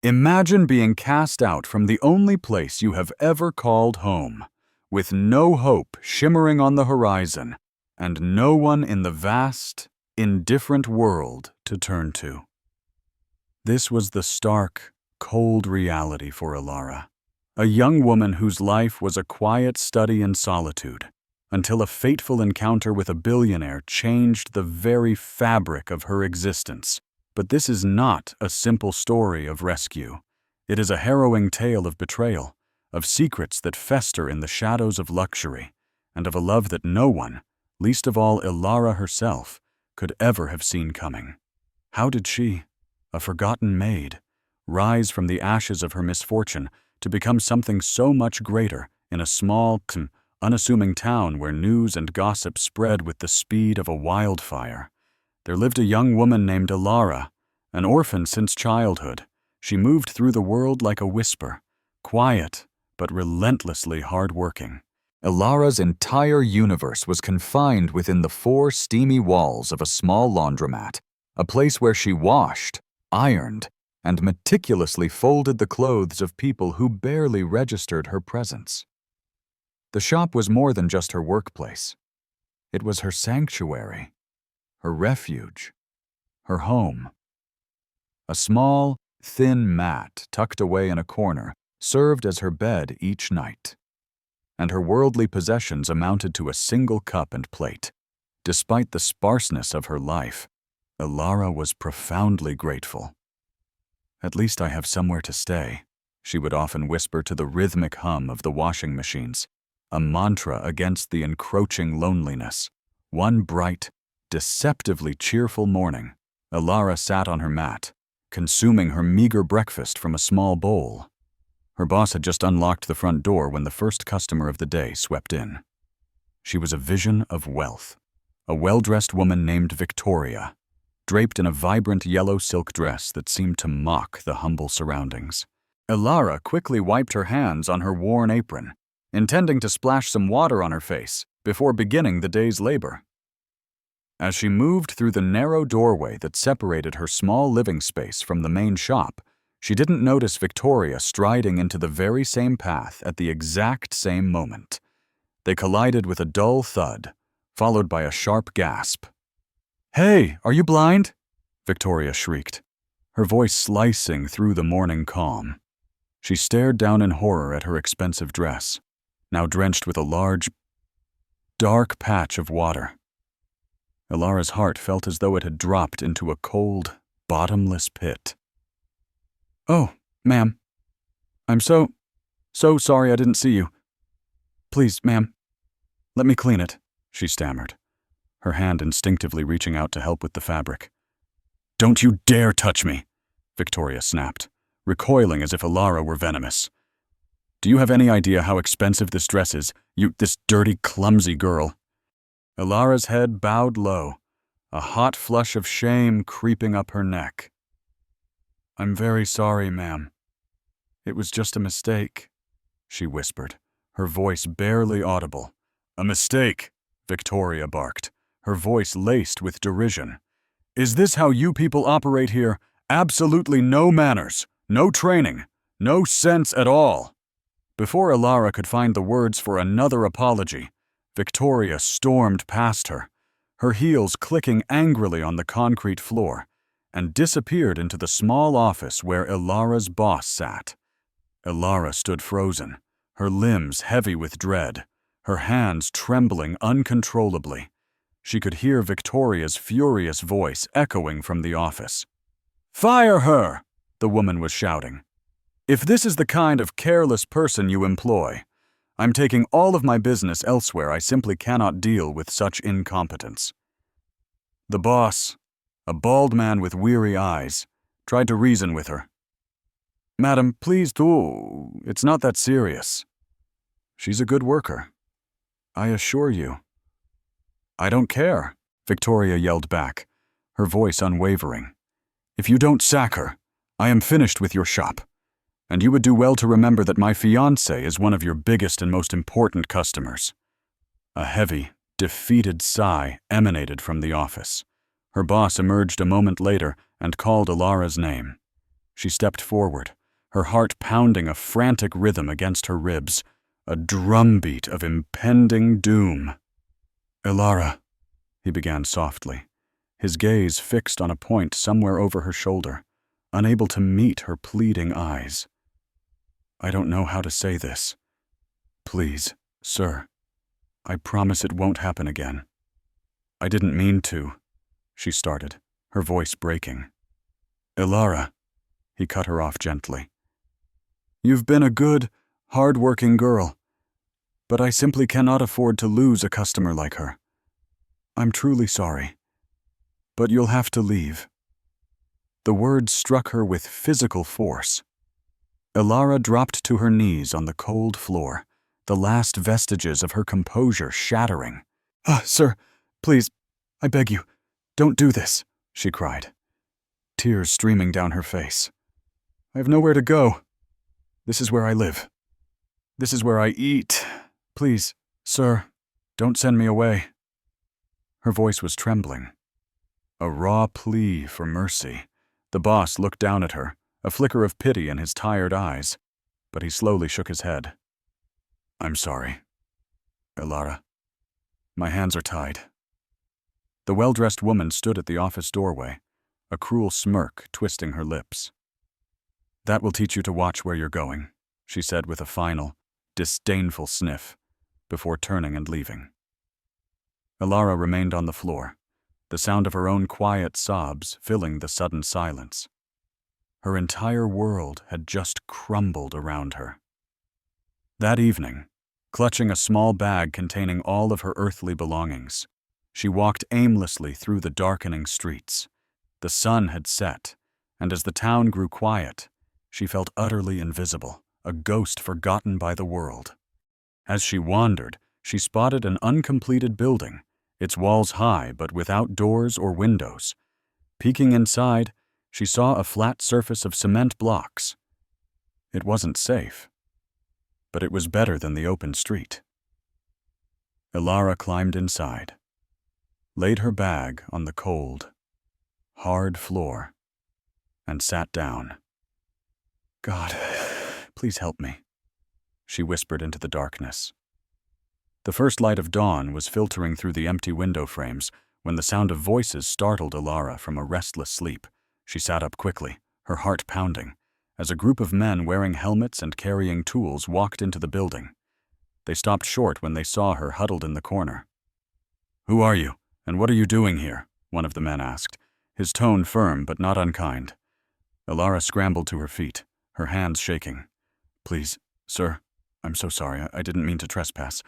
Imagine being cast out from the only place you have ever called home, with no hope shimmering on the horizon, and no one in the vast, indifferent world to turn to. This was the stark, cold reality for Alara, a young woman whose life was a quiet study in solitude, until a fateful encounter with a billionaire changed the very fabric of her existence. But this is not a simple story of rescue. It is a harrowing tale of betrayal, of secrets that fester in the shadows of luxury, and of a love that no one, least of all Alara herself, could ever have seen coming. How did she, a forgotten maid, rise from the ashes of her misfortune to become something so much greater in a small, unassuming town where news and gossip spread with the speed of a wildfire? There lived a young woman named Alara, an orphan since childhood. She moved through the world like a whisper, quiet but relentlessly hard-working. Alara's entire universe was confined within the 4 steamy walls of a small laundromat, a place where she washed, ironed, and meticulously folded the clothes of people who barely registered her presence. The shop was more than just her workplace. It was her sanctuary, her refuge, her home. A small, thin mat tucked away in a corner served as her bed each night, and her worldly possessions amounted to a single cup and plate. Despite the sparseness of her life, Alara was profoundly grateful. "At least I have somewhere to stay," she would often whisper to the rhythmic hum of the washing machines, a mantra against the encroaching loneliness. One bright, deceptively cheerful morning, Alara sat on her mat, consuming her meager breakfast from a small bowl. Her boss had just unlocked the front door when the first customer of the day swept in. She was a vision of wealth, a well-dressed woman named Victoria, draped in a vibrant yellow silk dress that seemed to mock the humble surroundings. Alara quickly wiped her hands on her worn apron, intending to splash some water on her face before beginning the day's labor. As she moved through the narrow doorway that separated her small living space from the main shop, she didn't notice Victoria striding into the very same path at the exact same moment. They collided with a dull thud, followed by a sharp gasp. "Hey, are you blind?" Victoria shrieked, her voice slicing through the morning calm. She stared down in horror at her expensive dress, now drenched with a large, dark patch of water. Alara's heart felt as though it had dropped into a cold, bottomless pit. "Oh, ma'am. I'm so sorry I didn't see you. Please, ma'am, let me clean it," she stammered, her hand instinctively reaching out to help with the fabric. "Don't you dare touch me," Victoria snapped, recoiling as if Alara were venomous. "Do you have any idea how expensive this dress is, this dirty, clumsy girl?" Alara's head bowed low, a hot flush of shame creeping up her neck. "I'm very sorry, ma'am. It was just a mistake," she whispered, her voice barely audible. "A mistake?" Victoria barked, her voice laced with derision. "Is this how you people operate here? Absolutely no manners, no training, no sense at all." Before Alara could find the words for another apology, Victoria stormed past her, her heels clicking angrily on the concrete floor, and disappeared into the small office where Alara's boss sat. Alara stood frozen, her limbs heavy with dread, her hands trembling uncontrollably. She could hear Victoria's furious voice echoing from the office. "Fire her!" the woman was shouting. "If this is the kind of careless person you employ, I'm taking all of my business elsewhere. I simply cannot deal with such incompetence." The boss, a bald man with weary eyes, tried to reason with her. "Madam, please do. It's not that serious. She's a good worker, I assure you." "I don't care," Victoria yelled back, her voice unwavering. "If you don't sack her, I am finished with your shop. And you would do well to remember that my fiancé is one of your biggest and most important customers." A heavy, defeated sigh emanated from the office. Her boss emerged a moment later and called Alara's name. She stepped forward, her heart pounding a frantic rhythm against her ribs, a drumbeat of impending doom. "Elara," he began softly, his gaze fixed on a point somewhere over her shoulder, unable to meet her pleading eyes. "I don't know how to say this. Please, sir, I promise it won't happen again." "I didn't mean to," she started, her voice breaking. "Elara," he cut her off gently. "You've been a good, hard-working girl, but I simply cannot afford to lose a customer like her. I'm truly sorry, but you'll have to leave." The words struck her with physical force. Elara dropped to her knees on the cold floor, the last vestiges of her composure shattering. Sir, please, I beg you, don't do this," she cried, tears streaming down her face. "I have nowhere to go. This is where I live. This is where I eat. Please, sir, don't send me away." Her voice was trembling, a raw plea for mercy. The boss looked down at her, a flicker of pity in his tired eyes, but he slowly shook his head. "I'm sorry, Elara. My hands are tied." The well-dressed woman stood at the office doorway, a cruel smirk twisting her lips. "That will teach you to watch where you're going," she said with a final, disdainful sniff, before turning and leaving. Elara remained on the floor, the sound of her own quiet sobs filling the sudden silence. Her entire world had just crumbled around her. That evening, clutching a small bag containing all of her earthly belongings, she walked aimlessly through the darkening streets. The sun had set, and as the town grew quiet, she felt utterly invisible, a ghost forgotten by the world. As she wandered, she spotted an uncompleted building, its walls high but without doors or windows. Peeking inside, she saw a flat surface of cement blocks. It wasn't safe, but it was better than the open street. Elara climbed inside, laid her bag on the cold, hard floor, and sat down. "God, please help me," she whispered into the darkness. The first light of dawn was filtering through the empty window frames when the sound of voices startled Elara from a restless sleep. She sat up quickly, her heart pounding, as a group of men wearing helmets and carrying tools walked into the building. They stopped short when they saw her huddled in the corner. "Who are you, and what are you doing here?" one of the men asked, his tone firm but not unkind. Elara scrambled to her feet, her hands shaking. "Please, sir, I'm so sorry. I didn't mean to trespass.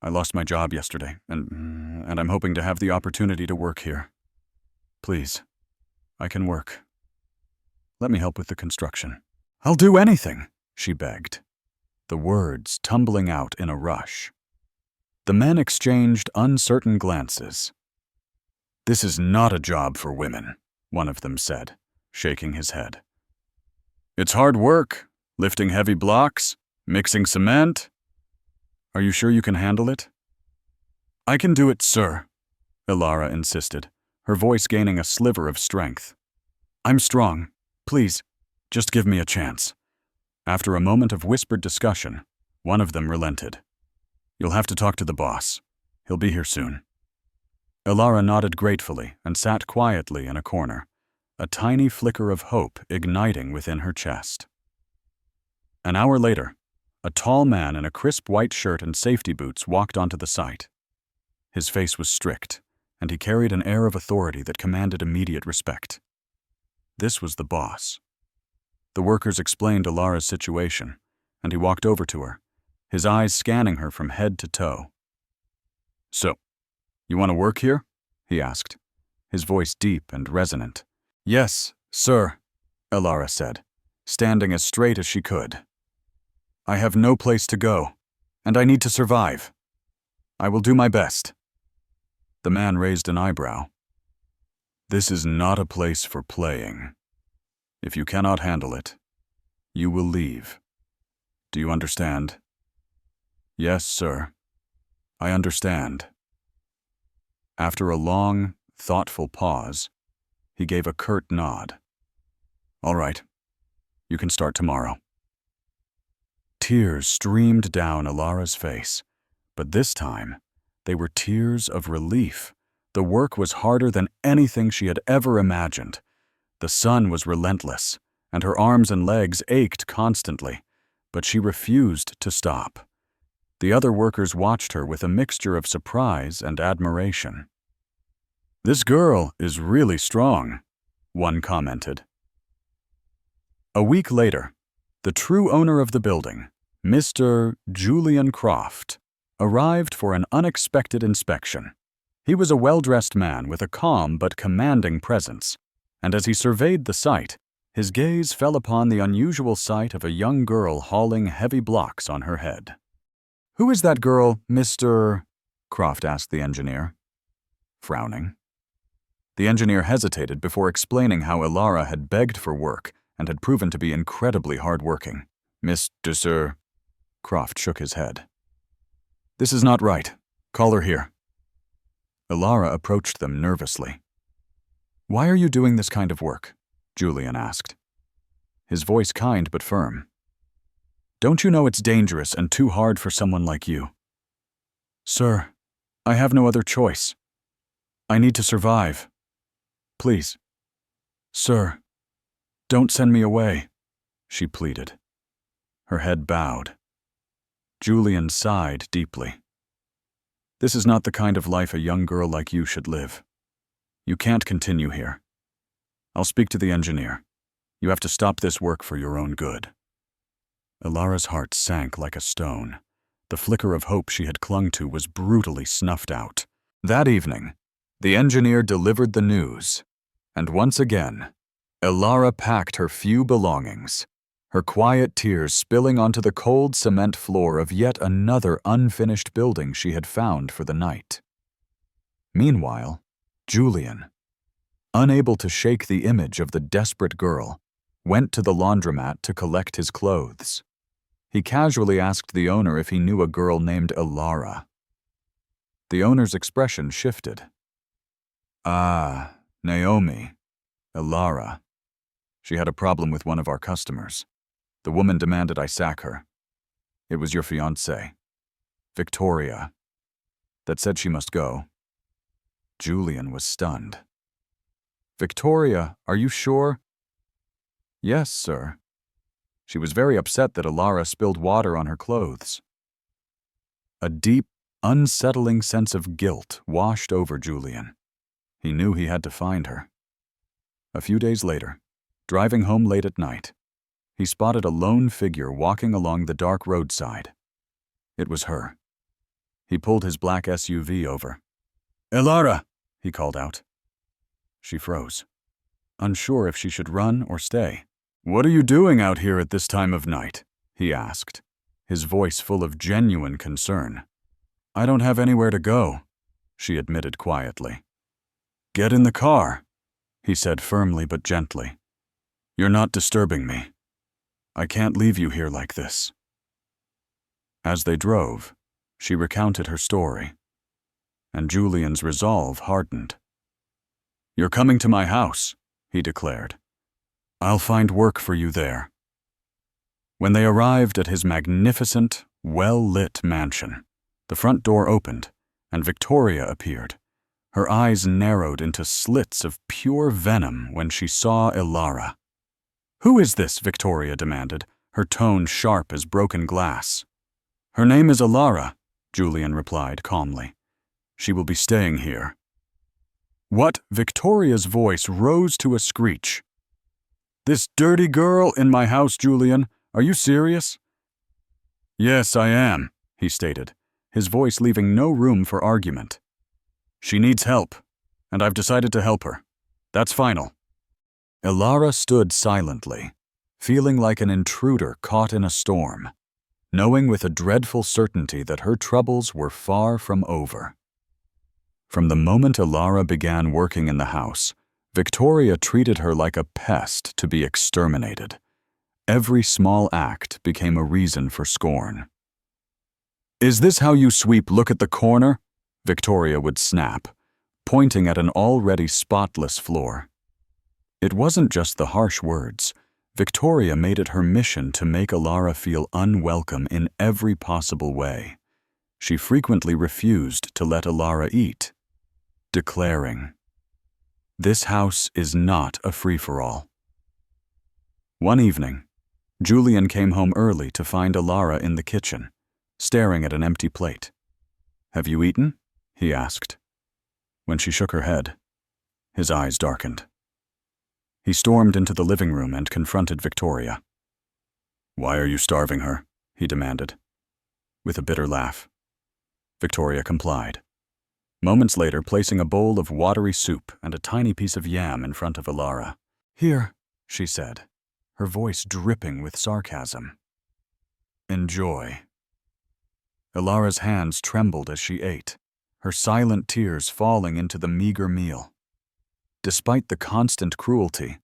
I lost my job yesterday, and I'm hoping to have the opportunity to work here. Please, I can work. Let me help with the construction." "I'll do anything," she begged, the words tumbling out in a rush. The men exchanged uncertain glances. "This is not a job for women," one of them said, shaking his head. "It's hard work, lifting heavy blocks, mixing cement. Are you sure you can handle it?" "I can do it, sir," Elara insisted, her voice gaining a sliver of strength. "I'm strong. Please, just give me a chance." After a moment of whispered discussion, one of them relented. "You'll have to talk to the boss. He'll be here soon." Elara nodded gratefully and sat quietly in a corner, a tiny flicker of hope igniting within her chest. An hour later, a tall man in a crisp white shirt and safety boots walked onto the site. His face was strict, and he carried an air of authority that commanded immediate respect. This was the boss. The workers explained Elara's situation, and he walked over to her, his eyes scanning her from head to toe. "So, you want to work here?" he asked, his voice deep and resonant. "Yes, sir," Elara said, standing as straight as she could. "I have no place to go, and I need to survive. I will do my best." The man raised an eyebrow. "This is not a place for playing. If you cannot handle it, you will leave. Do you understand?" "Yes, sir. I understand." After a long, thoughtful pause, he gave a curt nod. "All right, You can start tomorrow." Tears streamed down Alara's face, but this time, they were tears of relief. The work was harder than anything she had ever imagined. The sun was relentless, and her arms and legs ached constantly, but she refused to stop. The other workers watched her with a mixture of surprise and admiration. "This girl is really strong," one commented. A week later, the true owner of the building, Mr. Julian Croft, arrived for an unexpected inspection. He was a well-dressed man with a calm but commanding presence, and as he surveyed the site, his gaze fell upon the unusual sight of a young girl hauling heavy blocks on her head. "Who is that girl, Mr.?" Croft asked the engineer, frowning. The engineer hesitated before explaining how Alara had begged for work and had proven to be incredibly hard-working. "Mr. Sir," Croft shook his head. "This is not right. Call her here." Alara approached them nervously. "Why are you doing this kind of work?" Julian asked, his voice kind but firm. "Don't you know it's dangerous and too hard for someone like you?" "Sir, I have no other choice. I need to survive. Please. Sir, don't send me away," she pleaded. Her head bowed. Julian sighed deeply. "This is not the kind of life a young girl like you should live. You can't continue here. I'll speak to the engineer. You have to stop this work for your own good." Alara's heart sank like a stone. The flicker of hope she had clung to was brutally snuffed out. That evening, the engineer delivered the news, and once again, Alara packed her few belongings, her quiet tears spilling onto the cold cement floor of yet another unfinished building she had found for the night. Meanwhile, Julian, unable to shake the image of the desperate girl, went to the laundromat to collect his clothes. He casually asked the owner if he knew a girl named Alara. The owner's expression shifted. "Ah, Naomi. Alara. She had a problem with one of our customers. The woman demanded I sack her. It was your fiancée, Victoria, that said she must go." Julian was stunned. "Victoria, are you sure?" "Yes, sir. She was very upset that Alara spilled water on her clothes." A deep, unsettling sense of guilt washed over Julian. He knew he had to find her. A few days later, driving home late at night, he spotted a lone figure walking along the dark roadside. It was her. He pulled his black SUV over. "Alara!" he called out. She froze, unsure if she should run or stay. "What are you doing out here at this time of night?" he asked, his voice full of genuine concern. "I don't have anywhere to go," she admitted quietly. "Get in the car," he said firmly but gently. "You're not disturbing me. I can't leave you here like this." As they drove, she recounted her story, and Julian's resolve hardened. "You're coming to my house," he declared. "I'll find work for you there." When they arrived at his magnificent, well-lit mansion, the front door opened, and Victoria appeared. Her eyes narrowed into slits of pure venom when she saw Alara. "Who is this?" Victoria demanded, her tone sharp as broken glass. "Her name is Alara," Julian replied calmly. "She will be staying here." "What?" Victoria's voice rose to a screech. "This dirty girl in my house, Julian? Are you serious?" "Yes, I am," he stated, his voice leaving no room for argument. "She needs help, and I've decided to help her. That's final." Alara stood silently, feeling like an intruder caught in a storm, knowing with a dreadful certainty that her troubles were far from over. From the moment Alara began working in the house, Victoria treated her like a pest to be exterminated. Every small act became a reason for scorn. "Is this how you sweep? Look at the corner?" Victoria would snap, pointing at an already spotless floor. It wasn't just the harsh words. Victoria made it her mission to make Alara feel unwelcome in every possible way. She frequently refused to let Alara eat, declaring, "This house is not a free-for-all." One evening, Julian came home early to find Alara in the kitchen, staring at an empty plate. "Have you eaten?" he asked. When she shook her head, his eyes darkened. He stormed into the living room and confronted Victoria. "Why are you starving her?" he demanded. With a bitter laugh, Victoria complied, moments later placing a bowl of watery soup and a tiny piece of yam in front of Alara. "Here," she said, her voice dripping with sarcasm. "Enjoy." Alara's hands trembled as she ate, her silent tears falling into the meager meal. Despite the constant cruelty,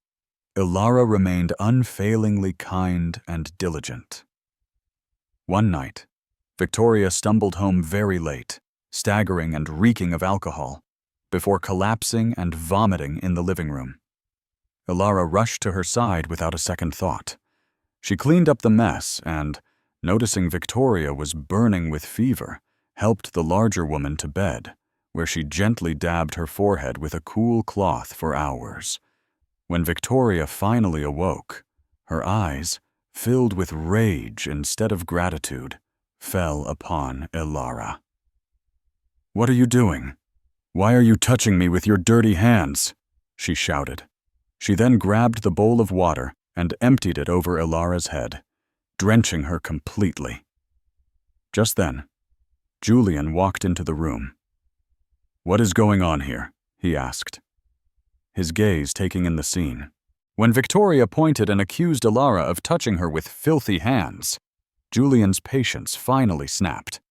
Alara remained unfailingly kind and diligent. One night, Victoria stumbled home very late, staggering and reeking of alcohol, before collapsing and vomiting in the living room. Alara rushed to her side without a second thought. She cleaned up the mess and, noticing Victoria was burning with fever, helped the larger woman to bed, where she gently dabbed her forehead with a cool cloth for hours. When Victoria finally awoke, her eyes, filled with rage instead of gratitude, fell upon Alara. "What are you doing? Why are you touching me with your dirty hands?" she shouted. She then grabbed the bowl of water and emptied it over Alara's head, drenching her completely. Just then, Julian walked into the room. "What is going on here?" he asked, his gaze taking in the scene. When Victoria pointed and accused Alara of touching her with filthy hands, Julian's patience finally snapped.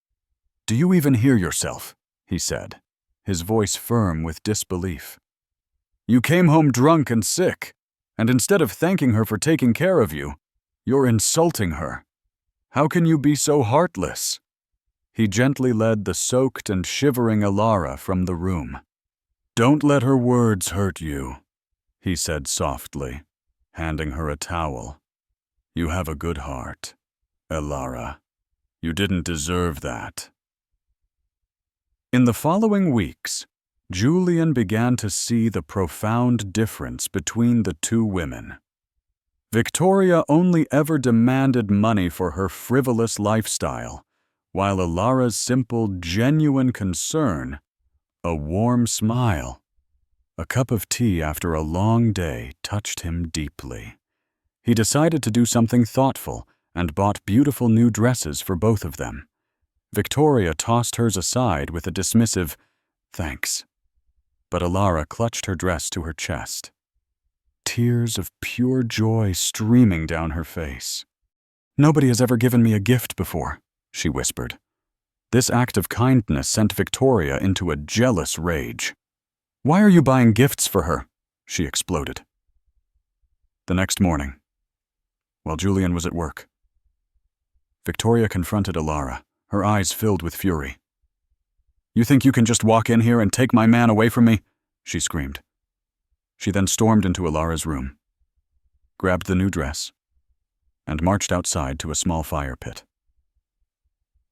"Do you even hear yourself?" he said, his voice firm with disbelief. "You came home drunk and sick, and instead of thanking her for taking care of you, you're insulting her. How can you be so heartless?" He gently led the soaked and shivering Alara from the room. "Don't let her words hurt you," he said softly, handing her a towel. "You have a good heart, Alara. You didn't deserve that." In the following weeks, Julian began to see the profound difference between the two women. Victoria only ever demanded money for her frivolous lifestyle, while Alara's simple, genuine concern, a warm smile, a cup of tea after a long day, touched him deeply. He decided to do something thoughtful and bought beautiful new dresses for both of them. Victoria tossed hers aside with a dismissive, "Thanks." But Alara clutched her dress to her chest, tears of pure joy streaming down her face. "Nobody has ever given me a gift before," she whispered. This act of kindness sent Victoria into a jealous rage. "Why are you buying gifts for her?" she exploded. The next morning, while Julian was at work, Victoria confronted Alara, her eyes filled with fury. "You think you can just walk in here and take my man away from me?" she screamed. She then stormed into Alara's room, grabbed the new dress, and marched outside to a small fire pit.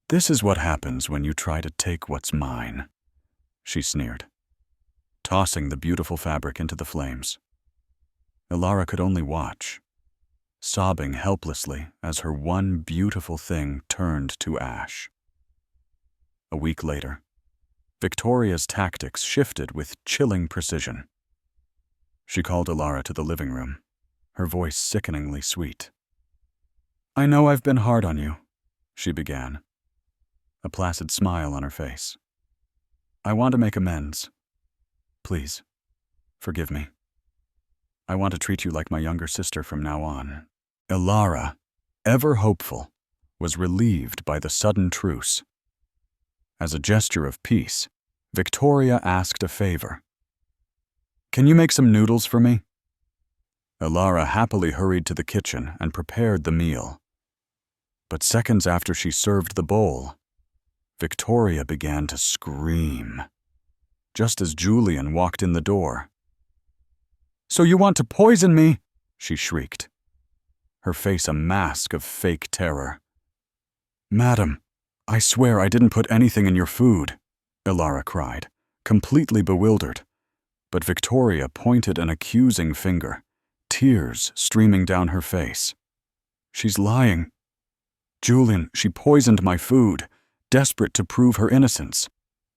"This is what happens when you try to take what's mine," she sneered, tossing the beautiful fabric into the flames. Alara could only watch, sobbing helplessly as her one beautiful thing turned to ash. A week later, Victoria's tactics shifted with chilling precision. She called Alara to the living room, her voice sickeningly sweet. "I know I've been hard on you," she began, a placid smile on her face. "I want to make amends. Please, forgive me. I want to treat you like my younger sister from now on." Alara, ever hopeful, was relieved by the sudden truce. As a gesture of peace, Victoria asked a favor. "Can you make some noodles for me?" Alara happily hurried to the kitchen and prepared the meal. But seconds after she served the bowl, Victoria began to scream, just as Julian walked in the door. "So you want to poison me?" she shrieked. her face a mask of fake terror. "Madam, I swear I didn't put anything in your food," Ilara cried, completely bewildered. But Victoria pointed an accusing finger, tears streaming down her face. "She's lying. Julian, she poisoned my food, desperate to prove her innocence."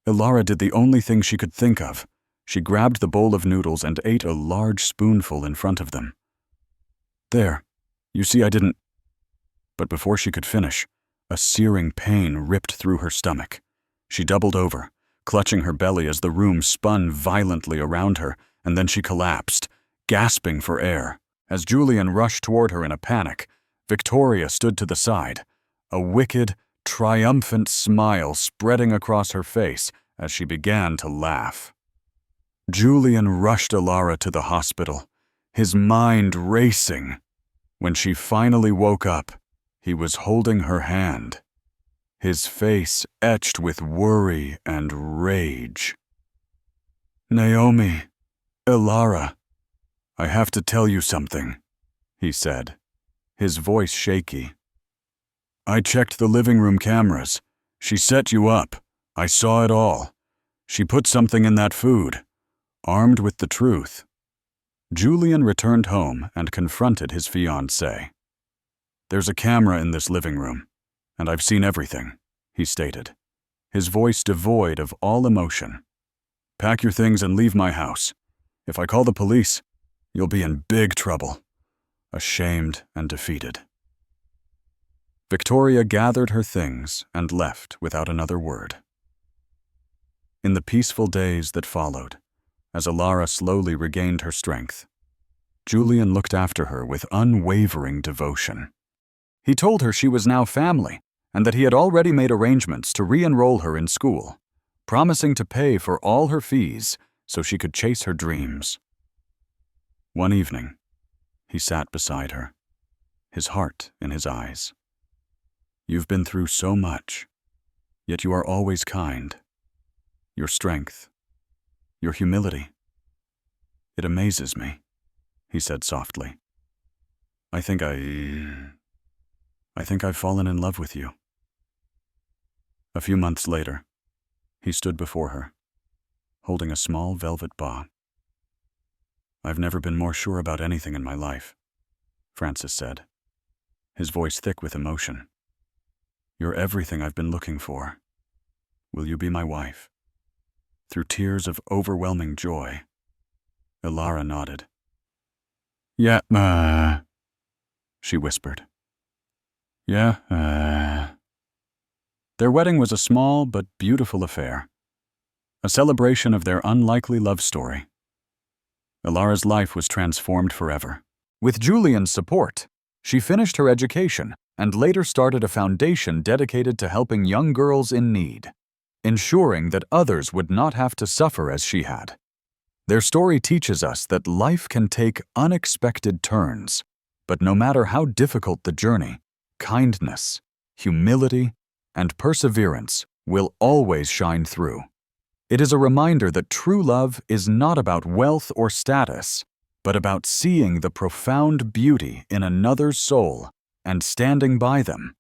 Ilara did the only thing she could think of. She grabbed the bowl of noodles and ate a large spoonful in front of them. "There, you see I didn't—" But before she could finish, a searing pain ripped through her stomach. She doubled over, clutching her belly as the room spun violently around her, and then she collapsed, gasping for air. As Julian rushed toward her in a panic, Victoria stood to the side, a wicked, triumphant smile spreading across her face as she began to laugh. Julian rushed Ilara to the hospital, his mind racing. When she finally woke up, he was holding her hand, his face etched with worry and rage. "Naomi, Ilara, I have to tell you something," he said, his voice shaky. "I checked the living room cameras. She set you up. I saw it all. She put something in that food." Armed with the truth, Julian returned home and confronted his fiancée. "There's a camera in this living room, and I've seen everything," he stated, his voice devoid of all emotion. "Pack your things and leave my house. If I call the police, you'll be in big trouble." Ashamed and defeated, Victoria gathered her things and left without another word. In the peaceful days that followed, as Ilara slowly regained her strength, Julian looked after her with unwavering devotion. He told her she was now family and that he had already made arrangements to re-enroll her in school, promising to pay for all her fees so she could chase her dreams. One evening, he sat beside her, his heart in his eyes. "You've been through so much, yet you are always kind. Your strength, your humility. It amazes me," he said softly. I think I've fallen in love with you." A few months later, he stood before her, holding a small velvet box. "I've never been more sure about anything in my life," Francis said, his voice thick with emotion. "You're everything I've been looking for. Will you be my wife?" Through tears of overwhelming joy, Ilara nodded. "Yeah, she whispered. "Yeah. Their wedding was a small but beautiful affair, a celebration of their unlikely love story. Ilara's life was transformed forever. With Julian's support, she finished her education and later started a foundation dedicated to helping young girls in need, ensuring that others would not have to suffer as she had. Their story teaches us that life can take unexpected turns, but no matter how difficult the journey, kindness, humility, and perseverance will always shine through. It is a reminder that true love is not about wealth or status, but about seeing the profound beauty in another's soul and standing by them,